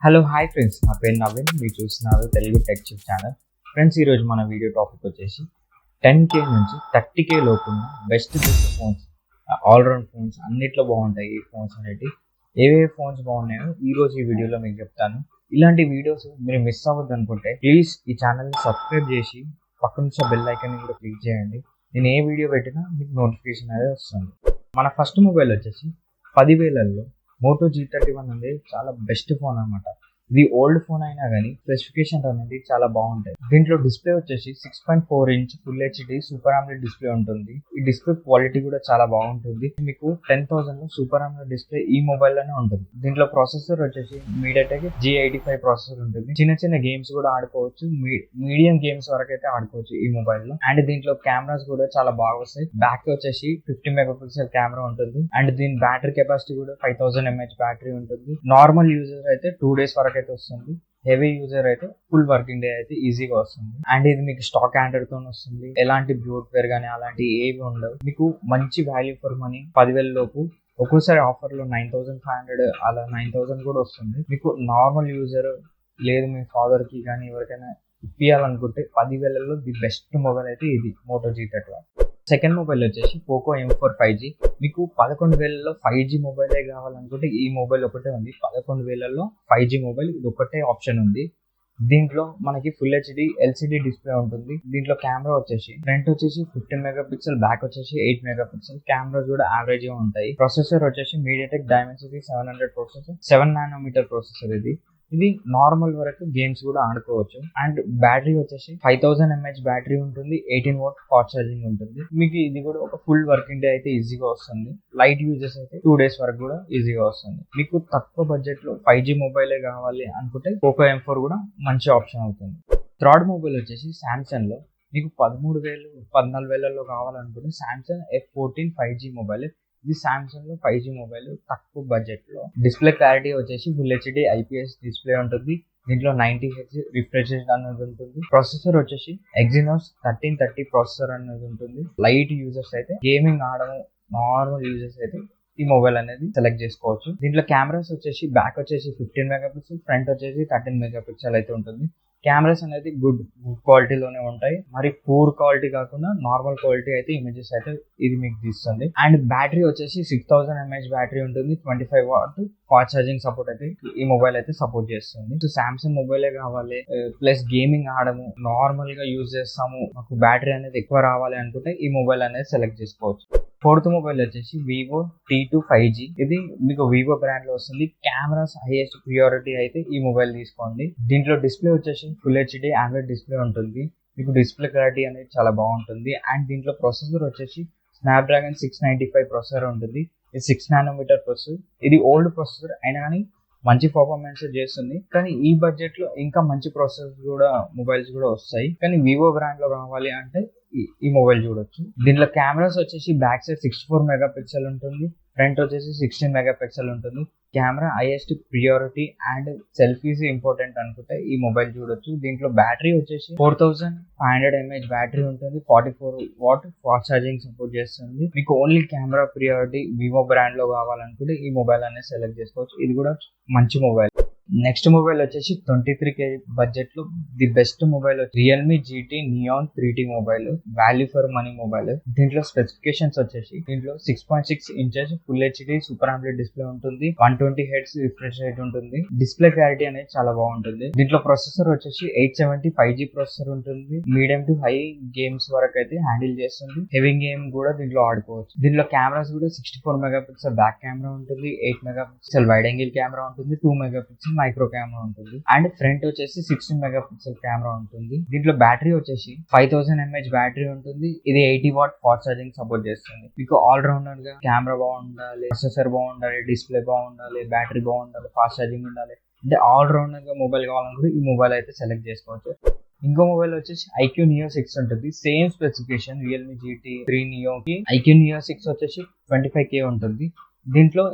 Hello hi friends, నా పేరు నవీన్. మీరు చూస్తున్నారు Telugu tech chip channel. Friends, ఈరోజు మన వీడియో టాపిక్ వచ్చేసి 10K నుంచి 30K లోపు ఉన్న బెస్ట్ ఫోన్స్, ఆల్రౌండ్ ఫోన్స్ అన్నిట్లో బాగుంటాయి. ఈ ఫోన్స్ అనేవి ఏవే ఫోన్స్ బాగున్నాయో ఈరోజు ఈ వీడియోలో మీకు చెప్తాను. ఇలాంటి వీడియోస్ మీరు మిస్ అవ్వద్దు అనుకుంటే ప్లీజ్ ఈ ఛానల్ని సబ్స్క్రైబ్ చేసి పక్కన నుంచి బెల్ ఐకాన్ కూడా క్లిక్ చేయండి. నేను ఏ వీడియో పెట్టినా మీకు నోటిఫికేషన్ అనేది వస్తుంది. మన ఫస్ట్ మొబైల్ వచ్చేసి 10,000లో మోటో G31 అనేది చాలా బెస్ట్ ఫోన్ అనమాట. ఇది ఓల్డ్ ఫోన్ అయినా కానీ స్పెసిఫికేషన్ అనేది చాలా బాగుంటాయి. దీంట్లో డిస్ప్లే వచ్చేసి 6.4 inch full HD super omelette display ఉంటుంది. ఈ డిస్ప్లే క్వాలిటీ కూడా చాలా బాగుంటుంది. మీకు 10,000 సూపర్ ఆమ్లెట్ డిస్ప్లే ఈ మొబైల్ లోనే ఉంటుంది. దీంట్లో ప్రాసెసర్ వచ్చేసి MediaTek G85 ప్రాసెసర్ ఉంటుంది. చిన్న చిన్న గేమ్స్ కూడా ఆడుకోవచ్చు, మీడియం గేమ్స్ వరకు అయితే ఆడుకోవచ్చు ఈ మొబైల్ లో. అండ్ దీంట్లో కెమెరాస్ కూడా చాలా బాగా వస్తాయి. బ్యాక్ వచ్చేసి 50 మెగాపిక్సెల్ కెమెరా ఉంటుంది. అండ్ దీని బ్యాటరీ కెపాసిటీ కూడా 5000 mAh బ్యాటరీ ఉంటుంది. నార్మల్ యూజర్ అయితే 2 days వరకు అయితే వస్తుంది. హెవీ యూజర్ అయితే ఫుల్ వర్కింగ్ డే అయితే ఈజీగా వస్తుంది. అండ్ ఇది మీకు స్టాక్ ఆండ్రాయిడ్ తో వస్తుంది. ఎలాంటి బ్యూట్వేర్ గానీ అలాంటి ఏవి ఉండవు. మీకు మంచి వాల్యూ ఫర్ మనీ 10,000 లోపు. ఒక్కోసారి ఆఫర్ లో 9,500 అలా 9,000 కూడా వస్తుంది. మీకు నార్మల్ యూజర్ లేదు మీ ఫాదర్ కి కానీ ఎవరికైనా ఇప్పియాలనుకుంటే 10,000లో ది బెస్ట్ మొబైల్ అయితే ఇది మోటో G31. సెకండ్ మొబైల్ వచ్చేసి పోకో M4 5G. మీకు 11,000లో 5G మొబైలే కావాలనుకుంటే ఈ మొబైల్ ఒకటే ఉంది. 11,000లో 5G మొబైల్ ఇది ఒకటే ఆప్షన్ ఉంది. దీంట్లో మనకి ఫుల్ హెచ్డి LCD డిస్ప్లే ఉంటుంది. దీంట్లో కెమెరా వచ్చేసి ఫ్రంట్ వచ్చేసి 15 మెగాపిక్సెల్, బ్యాక్ వచ్చేసి 8 మెగాపిక్సెల్. కెమెరాస్ కూడా యావరేజ్ గా ఉంటాయి. ప్రాసెసర్ వచ్చేసి MediaTek Dimensity 700 processor, 7 nm processor. ఇది నార్మల్ వరకు గేమ్స్ కూడా ఆడుకోవచ్చు. అండ్ బ్యాటరీ వచ్చేసి 5000 mAh బ్యాటరీ ఉంటుంది. 18W ఫాస్ట్ ఛార్జింగ్ ఉంటుంది. మీకు ఇది కూడా ఒక ఫుల్ వర్కింగ్ డే అయితే ఈజీగా వస్తుంది. లైట్ యూజెస్ అయితే 2 days వరకు కూడా ఈజీగా వస్తుంది. మీకు తక్కువ బడ్జెట్ లో 5G మొబైలే కావాలి అనుకుంటే పోకో M4 కూడా మంచి ఆప్షన్ అవుతుంది. థర్డ్ మొబైల్ వచ్చేసి సామ్సంగ్ లో మీకు 13,000 14,000లో కావాలనుకుంటే సామ్సంగ్ F14 5G మొబైల్. ఇది సామ్సంగ్ లో 5G మొబైల్ తక్కువ బడ్జెట్ లో. డిస్ప్లే క్లారిటీ వచ్చేసి ఫుల్ హెచ్డి IPS డిస్ప్లే ఉంటుంది. దీంట్లో 90Hz రిఫ్రెష్ అనేది ఉంటుంది. ప్రాసెసర్ వచ్చేసి Exynos 1330 ప్రాసెసర్ అనేది ఉంటుంది. లైట్ యూజర్స్ అయితే గేమింగ్ ఆడడం, నార్మల్ యూజర్స్ అయితే ఈ మొబైల్ అనేది సెలెక్ట్ చేసుకోవచ్చు. దీంట్లో కెమెరాస్ వచ్చేసి బ్యాక్ వచ్చేసి 15 మెగాపిక్సెల్, ఫ్రంట్ వచ్చేసి 13 మెగాపిక్సెల్ అయితే ఉంటుంది. కెమెరాస్ అనేది గుడ్ క్వాలిటీలోనే ఉంటాయి. మరి పూర్ క్వాలిటీ కాకుండా నార్మల్ క్వాలిటీ అయితే ఇమేజెస్ అయితే ఇది మీకు తీస్తుంది. అండ్ బ్యాటరీ వచ్చేసి 6000 mAh బ్యాటరీ ఉంటుంది. 25W ఫాస్ట్ ఛార్జింగ్ సపోర్ట్ అయితే ఈ మొబైల్ అయితే సపోర్ట్ చేస్తుంది. సామ్సంగ్ మొబైలే కావాలి ప్లస్ గేమింగ్ ఆడము, నార్మల్ గా యూజ్ చేస్తాము, మాకు బ్యాటరీ అనేది ఎక్కువ రావాలి అనుకుంటే ఈ మొబైల్ అనేది సెలెక్ట్ చేసుకోవచ్చు. ఫోర్త్ మొబైల్ వచ్చేసి Vivo T2 5G. ఇది మీకు వివో బ్రాండ్ లో వస్తుంది. కెమెరాస్ హైయెస్ట్ ప్రియారిటీ అయితే ఈ మొబైల్ తీసుకోండి. దీంట్లో డిస్ప్లే వచ్చేసి ఫుల్ హెచ్డి ఆండ్రాయిడ్ డిస్ప్లే ఉంటుంది. మీకు డిస్ప్లే క్లారిటీ అనేది చాలా బాగుంటుంది. అండ్ దీంట్లో ప్రాసెసర్ వచ్చేసి స్నాప్డ్రాగన్ 695 ప్రాసెసర్ ఉంటుంది. ఇది 6 nm ప్రాసెసర్. ఇది ఓల్డ్ ప్రాసెసర్ అయినా కానీ మంచి పర్ఫార్మెన్స్ చేస్తుంది. కానీ ఈ బడ్జెట్ లో ఇంకా మంచి ప్రాసెసర్ కూడా మొబైల్స్ కూడా వస్తాయి. కానీ వివో బ్రాండ్ లో కావాలి అంటే ఈ మొబైల్ చూడొచ్చు. దీంట్లో కెమెరాస్ వచ్చేసి బ్యాక్ సైడ్ 64 మెగాపిక్సెల్ ఉంటుంది. ఫ్రంట్ వచ్చేసి 16 మెగాపిక్సెల్ ఉంటుంది. Camera highest priority and selfies important అనుకుంటే ఈ మొబైల్ చూడొచ్చు. దీంట్లో బ్యాటరీ వచ్చేసి 4500 mAh బ్యాటరీ ఉంటుంది. 44W ఫాస్ట్ ఛార్జింగ్ సపోర్ట్ చేస్తుంది. మీకు only camera priority Vivo brand లో కావాలనుకుంటే ఈ మొబైల్ అనేది సెలెక్ట్ చేసుకోవచ్చు. ఇది కూడా మంచి మొబైల్. నెక్స్ట్ మొబైల్ వచ్చేసి 23K బడ్జెట్ లో the best mobile Realme GT Neon 3T mobile. Value for money mobile. దీంట్లో స్పెసిఫికేషన్స్ వచ్చేసి దీంట్లో 6.6 inches full HD super omelette display ఉంటుంది. 120Hz రిఫ్రెష్ రేట్ ఉంటుంది. డిస్ప్లే క్లారిటీ అనేది చాలా బాగుంటుంది. దీంట్లో ప్రాసెసర్ వచ్చేసి 870 5G ప్రాసెసర్ ఉంటుంది. మీడియం టు హై గేమ్స్ వరకు అయితే హ్యాండిల్ చేస్తుంది. హెవీ గేమ్ కూడా దీంట్లో ఆడుకోవచ్చు. దీంట్లో కెమెరాస్ కూడా 64 మెగాపిక్సెల్ బ్యాక్ కెమెరా ఉంటుంది. 8 మెగాపిక్సెల్ వైడ్ యాంగిల్ కెమెరా ఉంటుంది. 2 మెగాపిక్సెల్ మైక్రో కెమెరా ఉంటుంది. అండ్ ఫ్రంట్ వచ్చేసి 16 మెగాపిక్సెల్ కెమెరా ఉంటుంది. దీంట్లో బ్యాటరీ వచ్చేసి 5000 mAh బ్యాటరీ ఉంటుంది. ఇది 80W ఫాస్ట్ ఛార్జింగ్ సపోర్ట్ చేస్తుంది. మీకు ఆల్ రౌండర్ గా కెమెరా బాగుండాలి, ప్రాసెసర్ బాగుండాలి, డిస్ప్లే బాగుండాలి, బ్యాటరీ బాగుండాలి, ఫాస్ట్ ఛార్జింగ్ ఉండాలి అంటే ఆల్ రౌండర్ గా మొబైల్ కావాలనుకుంటే ఈ మొబైల్ అయితే సెలెక్ట్ చేసుకోవచ్చు. ఇంకో మొబైల్ వచ్చేసి IQ Neo 6 ఉంటుంది. Same specification Realme GT3 Neo కి IQ Neo 6 వచ్చేసి 25K ఉంటుంది. దీంట్లో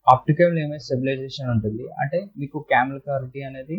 ఆప్టికల్ ఇమేజ్ స్టెబిలైజేషన్ ఉంటుంది. అంటే మీకు కెమెరా క్లారిటీ అనేది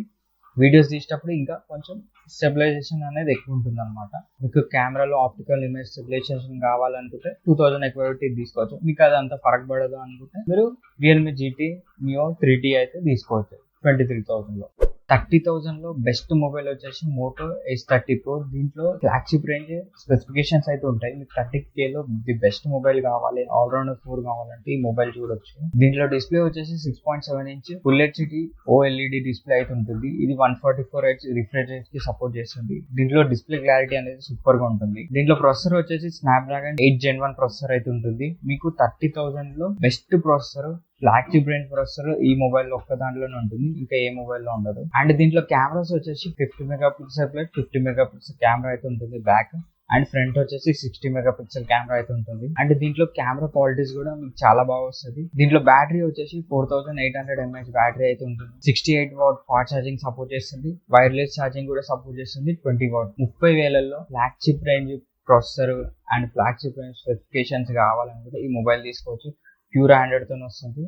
వీడియోస్ తీసేటప్పుడు ఇంకా కొంచెం స్టెబిలైజేషన్ అనేది ఎక్కువ ఉంటుంది అనమాట. మీకు కెమెరాలో ఆప్టికల్ ఇమేజ్ స్టెబిలైజేషన్ కావాలనుకుంటే 2000 ఎక్కువ పెట్టి తీసుకోవచ్చు. మీకు అది అంత ఫరక్ పడదు అనుకుంటే మీరు Realme GT Neo 3T అయితే తీసుకోవచ్చు. 23,000లో. 30,000లో బెస్ట్ మొబైల్ వచ్చేసి మోటో H30 Pro. దీంట్లో ఫ్లాగ్షిప్ రేంజ్ స్పెసిఫికేషన్స్ అయితే ఉంటాయి. మీకు 30Kలో ది బెస్ట్ మొబైల్ కావాలి, ఆల్రౌండర్ 4 కావాలంటే ఈ మొబైల్ చూడొచ్చు. దీంట్లో డిస్ప్లే వచ్చేసి 6.7 inch full HD OLED display అయితే ఉంటుంది. ఇది 144Hz రిఫ్రెష్ రేట్ కి సపోర్ట్ చేస్తుంది. దీంట్లో డిస్ప్లే క్లారిటీ అనేది సూపర్ గా ఉంటుంది. దీంట్లో ప్రాసెసర్ వచ్చేసి స్నాప్డ్రాగన్ 8 Gen 1 ప్రాసెసర్ అయితే ఉంటుంది. మీకు 30,000లో best processor, flagship range processor ఈ మొబైల్ లో ఒక్క దాంట్లోనే ఉంటుంది, ఇంకా ఏ మొబైల్ లో ఉండదు. అండ్ దీంట్లో కెమెరాస్ వచ్చేసి 50 మెగాపిక్సెల్ ప్లస్ 50 మెగాపిక్సెల్ కెమెరా అయితే ఉంటుంది బ్యాక్, అండ్ ఫ్రంట్ వచ్చేసి 60 మెగాపిక్సెల్ కెమెరా అయితే ఉంటుంది. అండ్ దీంట్లో కెమెరా క్వాలిటీస్ కూడా మీకు చాలా బాగా వస్తుంది. దీంట్లో బ్యాటరీ వచ్చేసి 4800 mAh బ్యాటరీ అయితే ఉంటుంది. 68W ఫాస్ట్ ఛార్జింగ్ సపోర్ట్ చేస్తుంది. వైర్లెస్ ఛార్జింగ్ కూడా సపోర్ట్ చేస్తుంది 20W. 30,000లో flagship range processor and flagship range specifications కావాలనుకుంటే ఈ మొబైల్ తీసుకోవచ్చు. ప్యూర్ ఆండ్రాయిడ్ తో వస్తుంది.